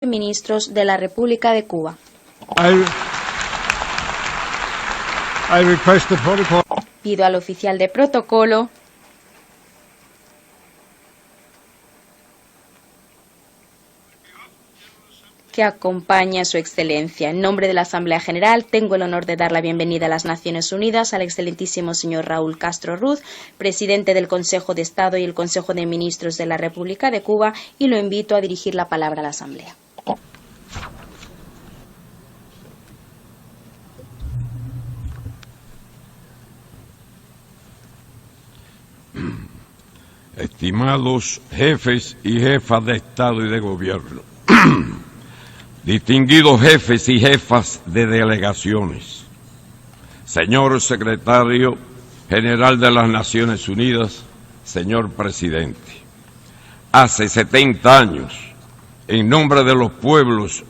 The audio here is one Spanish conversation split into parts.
Ministros de la República de Cuba. I request the protocol. Pido al oficial de protocolo que acompañe a su excelencia. En nombre de la Asamblea General, tengo el honor de dar la bienvenida a las Naciones Unidas al excelentísimo señor Raúl Castro Ruz, presidente del Consejo de Estado y el Consejo de Ministros de la República de Cuba, y lo invito a dirigir la palabra a la Asamblea. Estimados jefes y jefas de Estado y de Gobierno, distinguidos jefes y jefas de delegaciones, señor secretario general de las Naciones Unidas, señor presidente, hace 70 años, en nombre de los pueblos,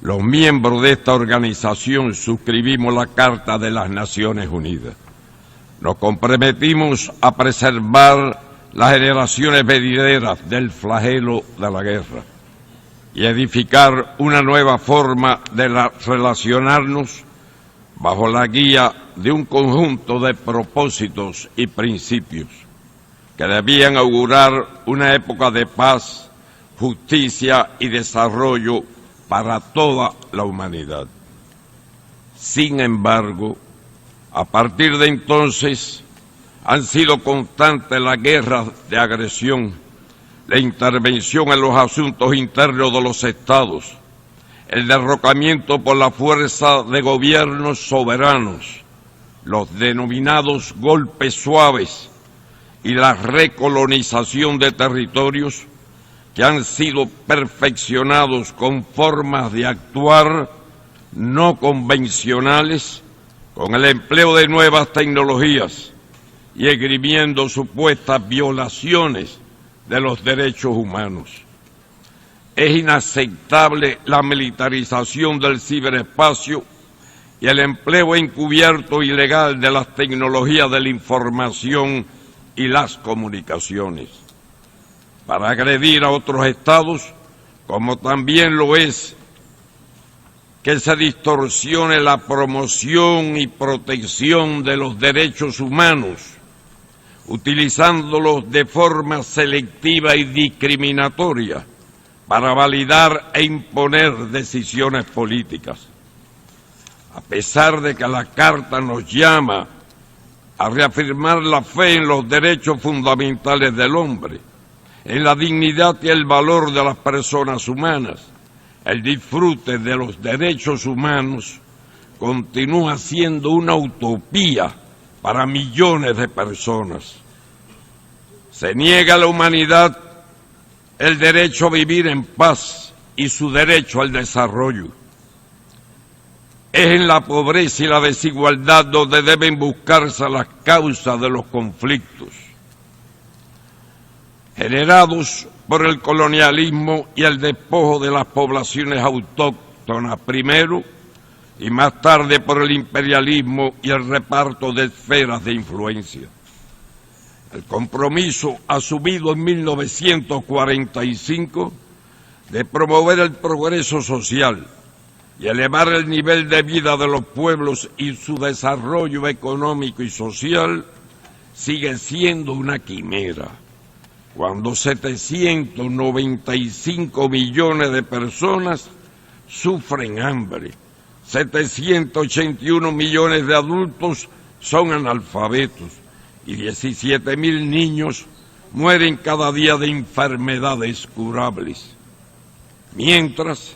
los miembros de esta organización suscribimos la Carta de las Naciones Unidas. Nos comprometimos a preservar las generaciones venideras del flagelo de la guerra y edificar una nueva forma de relacionarnos bajo la guía de un conjunto de propósitos y principios que debían augurar una época de paz, justicia y desarrollo para toda la humanidad. Sin embargo, a partir de entonces, han sido constantes las guerras de agresión, la intervención en los asuntos internos de los estados, el derrocamiento por la fuerza de gobiernos soberanos, los denominados golpes suaves y la recolonización de territorios que han sido perfeccionados con formas de actuar no convencionales, con el empleo de nuevas tecnologías y esgrimiendo supuestas violaciones de los derechos humanos. Es inaceptable la militarización del ciberespacio y el empleo encubierto y ilegal de las tecnologías de la información y las comunicaciones para agredir a otros estados, como también lo es que se distorsione la promoción y protección de los derechos humanos, utilizándolos de forma selectiva y discriminatoria para validar e imponer decisiones políticas. A pesar de que la Carta nos llama a reafirmar la fe en los derechos fundamentales del hombre, en la dignidad y el valor de las personas humanas, el disfrute de los derechos humanos continúa siendo una utopía para millones de personas. Se niega a la humanidad el derecho a vivir en paz y su derecho al desarrollo. Es en la pobreza y la desigualdad donde deben buscarse las causas de los conflictos generados por el colonialismo y el despojo de las poblaciones autóctonas primero y más tarde por el imperialismo y el reparto de esferas de influencia. El compromiso asumido en 1945 de promover el progreso social y elevar el nivel de vida de los pueblos y su desarrollo económico y social sigue siendo una quimera, cuando 795 millones de personas sufren hambre, 781 millones de adultos son analfabetos y 17.000 niños mueren cada día de enfermedades curables, mientras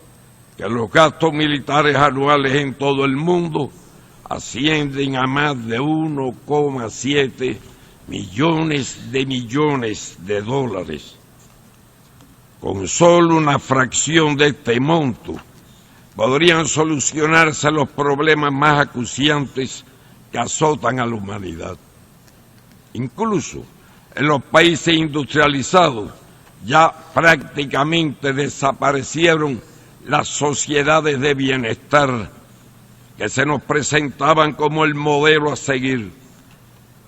que los gastos militares anuales en todo el mundo ascienden a más de 1,7 millones de dólares. Con solo una fracción de este monto podrían solucionarse los problemas más acuciantes que azotan a la humanidad. Incluso en los países industrializados ya prácticamente desaparecieron las sociedades de bienestar que se nos presentaban como el modelo a seguir.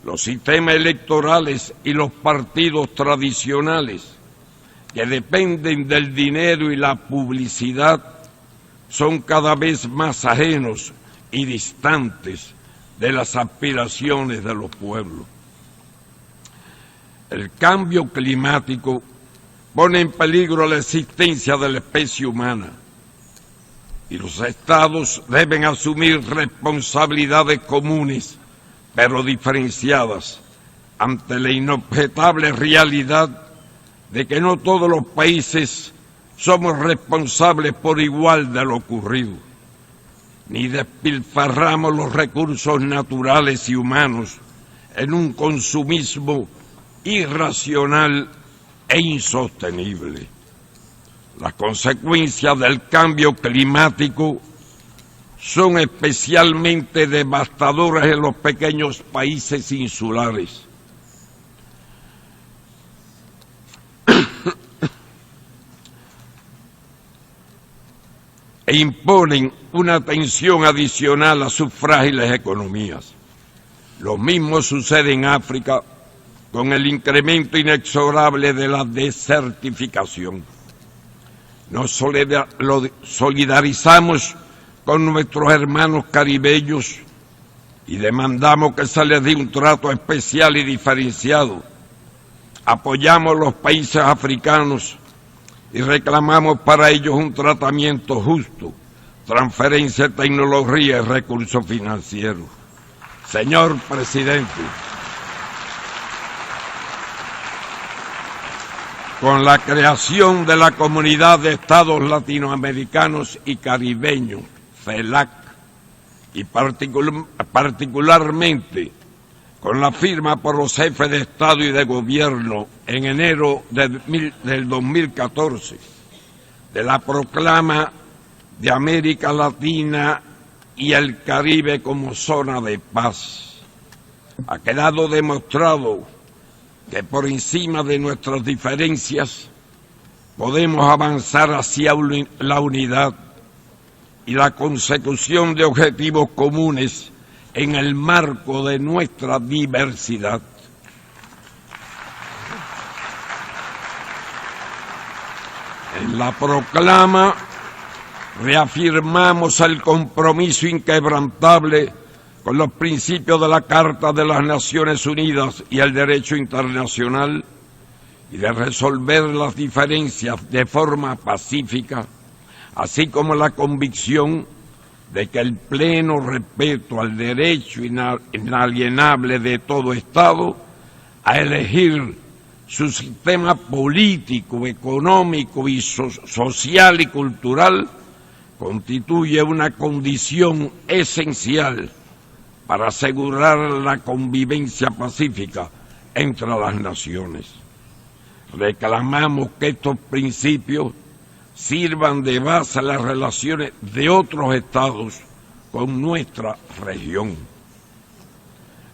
Los sistemas electorales y los partidos tradicionales que dependen del dinero y la publicidad son cada vez más ajenos y distantes de las aspiraciones de los pueblos. El cambio climático pone en peligro la existencia de la especie humana y los estados deben asumir responsabilidades comunes, pero diferenciadas, ante la inobjetable realidad de que no todos los países somos responsables por igual de lo ocurrido, ni despilfarramos los recursos naturales y humanos en un consumismo irracional e insostenible. Las consecuencias del cambio climático son especialmente devastadoras en los pequeños países insulares. E imponen una tensión adicional a sus frágiles economías. Lo mismo sucede en África con el incremento inexorable de la desertificación. Nos solidarizamos con nuestros hermanos caribeños y demandamos que se les dé un trato especial y diferenciado. Apoyamos los países africanos y reclamamos para ellos un tratamiento justo, transferencia de tecnología y recursos financieros. Señor presidente, con la creación de la Comunidad de Estados Latinoamericanos y Caribeños, CELAC, y particularmente con la firma por los jefes de Estado y de Gobierno en enero del 2014 de la proclama de América Latina y el Caribe como zona de paz, ha quedado demostrado que por encima de nuestras diferencias podemos avanzar hacia la unidad y la consecución de objetivos comunes en el marco de nuestra diversidad. En la proclama reafirmamos el compromiso inquebrantable con los principios de la Carta de las Naciones Unidas y el derecho internacional y de resolver las diferencias de forma pacífica, así como la convicción de que el pleno respeto al derecho inalienable de todo Estado a elegir su sistema político, económico y social y cultural constituye una condición esencial para asegurar la convivencia pacífica entre las naciones. Reclamamos que estos principios sirvan de base a las relaciones de otros estados con nuestra región.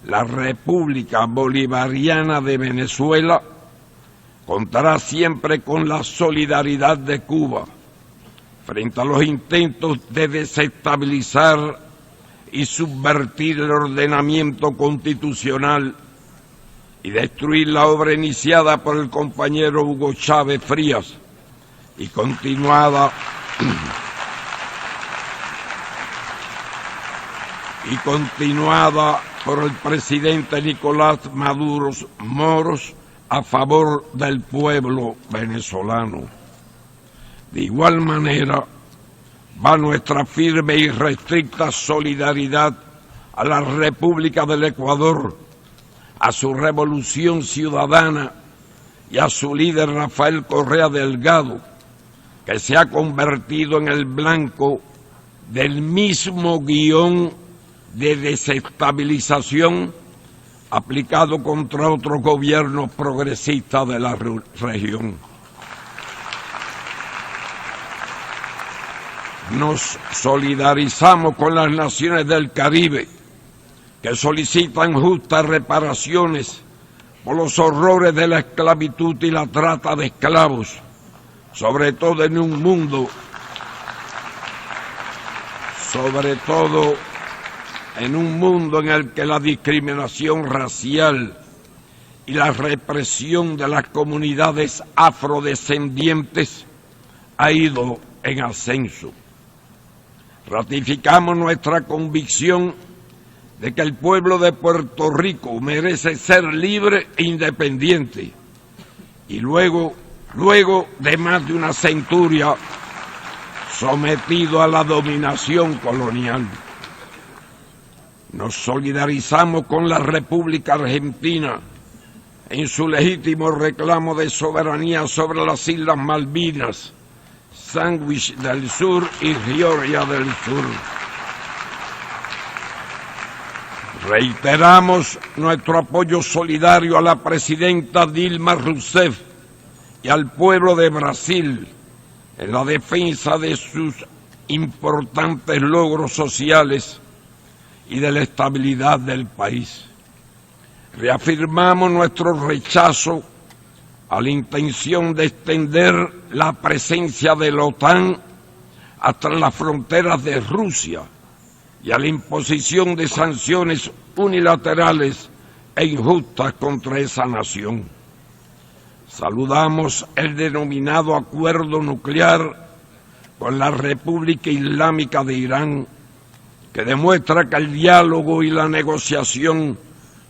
La República Bolivariana de Venezuela contará siempre con la solidaridad de Cuba frente a los intentos de desestabilizar y subvertir el ordenamiento constitucional y destruir la obra iniciada por el compañero Hugo Chávez Frías y continuada por el presidente Nicolás Maduro Moros a favor del pueblo venezolano. De igual manera, va nuestra firme y restricta solidaridad a la República del Ecuador, a su revolución ciudadana y a su líder Rafael Correa Delgado, que se ha convertido en el blanco del mismo guión de desestabilización aplicado contra otros gobiernos progresistas de la región. Nos solidarizamos con las naciones del Caribe que solicitan justas reparaciones por los horrores de la esclavitud y la trata de esclavos, sobre todo en un mundo en el que la discriminación racial y la represión de las comunidades afrodescendientes ha ido en ascenso. Ratificamos nuestra convicción de que el pueblo de Puerto Rico merece ser libre e independiente, y luego de más de una centuria sometido a la dominación colonial. Nos solidarizamos con la República Argentina en su legítimo reclamo de soberanía sobre las Islas Malvinas, Sandwich del Sur y Georgia del Sur. Reiteramos nuestro apoyo solidario a la presidenta Dilma Rousseff y al pueblo de Brasil en la defensa de sus importantes logros sociales y de la estabilidad del país. Reafirmamos nuestro rechazo a la intención de extender la presencia de la OTAN hasta las fronteras de Rusia y a la imposición de sanciones unilaterales e injustas contra esa nación. Saludamos el denominado acuerdo nuclear con la República Islámica de Irán, que demuestra que el diálogo y la negociación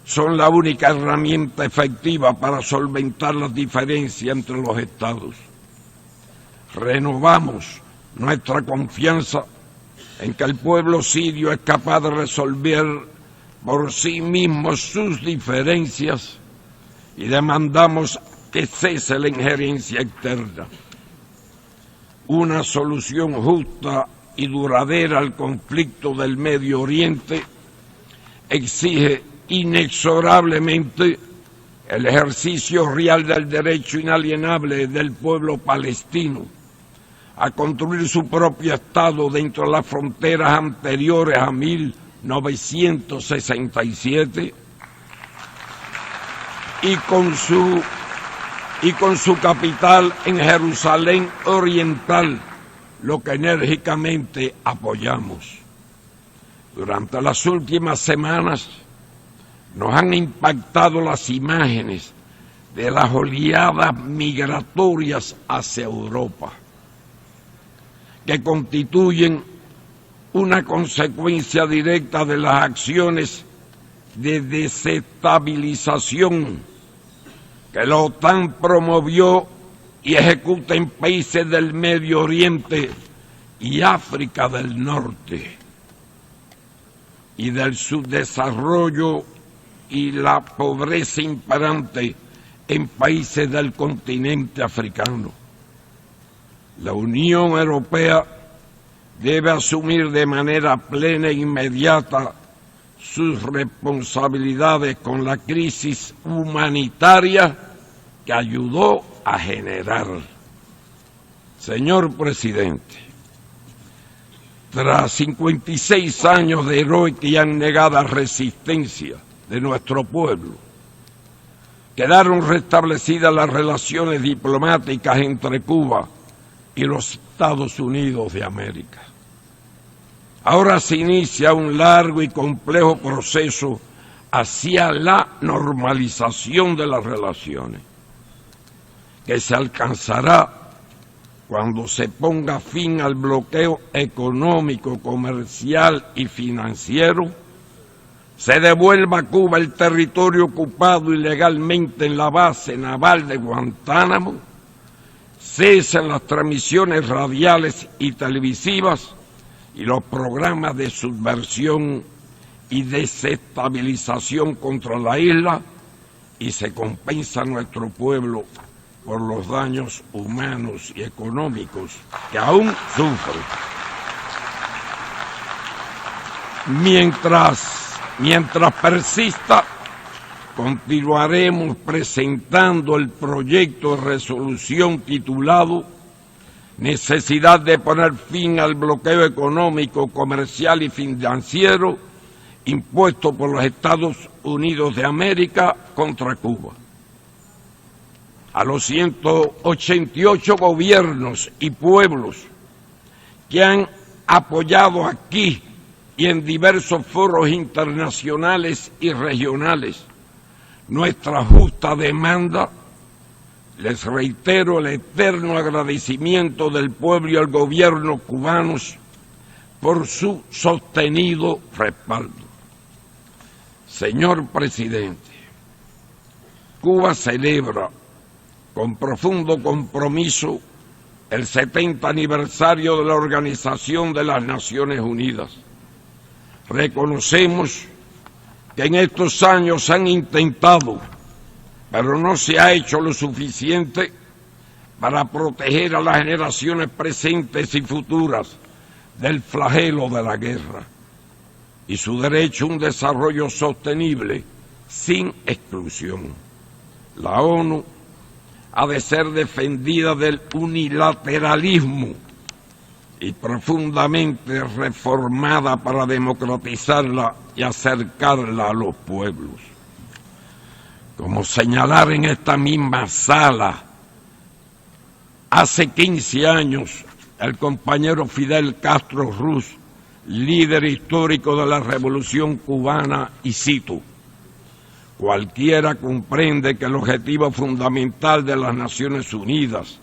son la única herramienta efectiva para solventar las diferencias entre los estados. Renovamos nuestra confianza en que el pueblo sirio es capaz de resolver por sí mismo sus diferencias y demandamos que cese la injerencia externa. Una solución justa y duradera al conflicto del Medio Oriente exige inexorablemente el ejercicio real del derecho inalienable del pueblo palestino a construir su propio Estado dentro de las fronteras anteriores a 1967 y con su capital en Jerusalén Oriental, lo que enérgicamente apoyamos. Durante las últimas semanas nos han impactado las imágenes de las oleadas migratorias hacia Europa, que constituyen una consecuencia directa de las acciones de desestabilización que la OTAN promovió y ejecuta en países del Medio Oriente y África del Norte, y del subdesarrollo y la pobreza imperante en países del continente africano. La Unión Europea debe asumir de manera plena e inmediata sus responsabilidades con la crisis humanitaria que ayudó a generar. Señor presidente, tras 56 años de heroica y abnegada resistencia de nuestro pueblo, quedaron restablecidas las relaciones diplomáticas entre Cuba y los Estados Unidos de América. Ahora se inicia un largo y complejo proceso hacia la normalización de las relaciones, que se alcanzará cuando se ponga fin al bloqueo económico, comercial y financiero, se devuelva a Cuba el territorio ocupado ilegalmente en la base naval de Guantánamo, cesen las transmisiones radiales y televisivas y los programas de subversión y desestabilización contra la isla, y se compensa a nuestro pueblo por los daños humanos y económicos que aún sufre. Mientras persista, continuaremos presentando el proyecto de resolución titulado Necesidad de poner fin al bloqueo económico, comercial y financiero impuesto por los Estados Unidos de América contra Cuba. A los 188 gobiernos y pueblos que han apoyado aquí y en diversos foros internacionales y regionales nuestra justa demanda, les reitero el eterno agradecimiento del pueblo y al gobierno cubanos por su sostenido respaldo. Señor presidente, Cuba celebra con profundo compromiso el 70 aniversario de la Organización de las Naciones Unidas. Reconocemos que en estos años han intentado, pero no se ha hecho lo suficiente para proteger a las generaciones presentes y futuras del flagelo de la guerra y su derecho a un desarrollo sostenible sin exclusión. La ONU ha de ser defendida del unilateralismo y profundamente reformada para democratizarla y acercarla a los pueblos. Como señalar en esta misma sala, hace 15 años, el compañero Fidel Castro Ruz, líder histórico de la Revolución Cubana, y cito: cualquiera comprende que el objetivo fundamental de las Naciones Unidas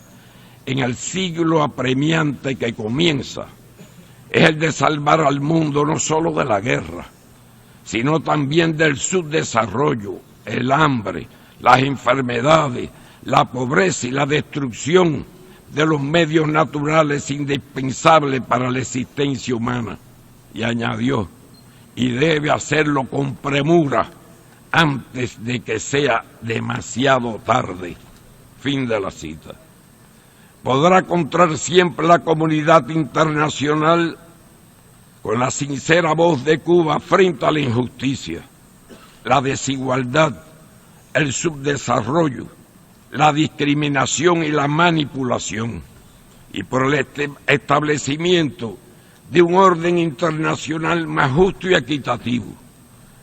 en el siglo apremiante que comienza es el de salvar al mundo no solo de la guerra, sino también del subdesarrollo, el hambre, las enfermedades, la pobreza y la destrucción de los medios naturales indispensables para la existencia humana. Y añadió, y debe hacerlo con premura antes de que sea demasiado tarde. Fin de la cita. Podrá contar siempre la comunidad internacional con la sincera voz de Cuba frente a la injusticia, la desigualdad, el subdesarrollo, la discriminación y la manipulación, y por el establecimiento de un orden internacional más justo y equitativo,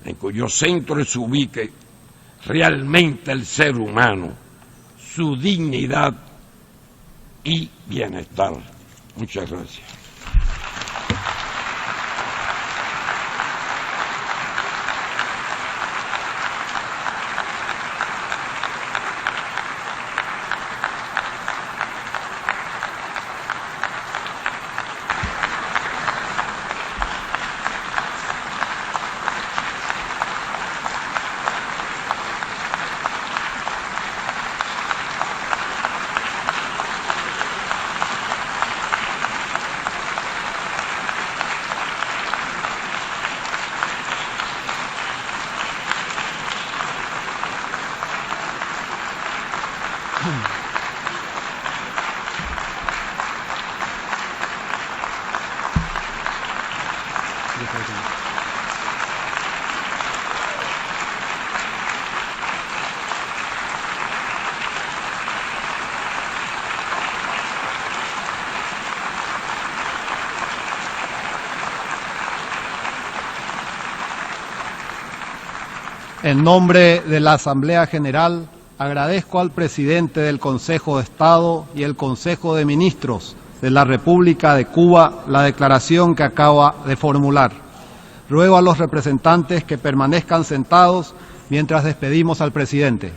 en cuyo centro se ubique realmente el ser humano, su dignidad y bienestar. Muchas gracias. En nombre de la Asamblea General, agradezco al presidente del Consejo de Estado y el Consejo de Ministros de la República de Cuba la declaración que acaba de formular. Ruego a los representantes que permanezcan sentados mientras despedimos al presidente.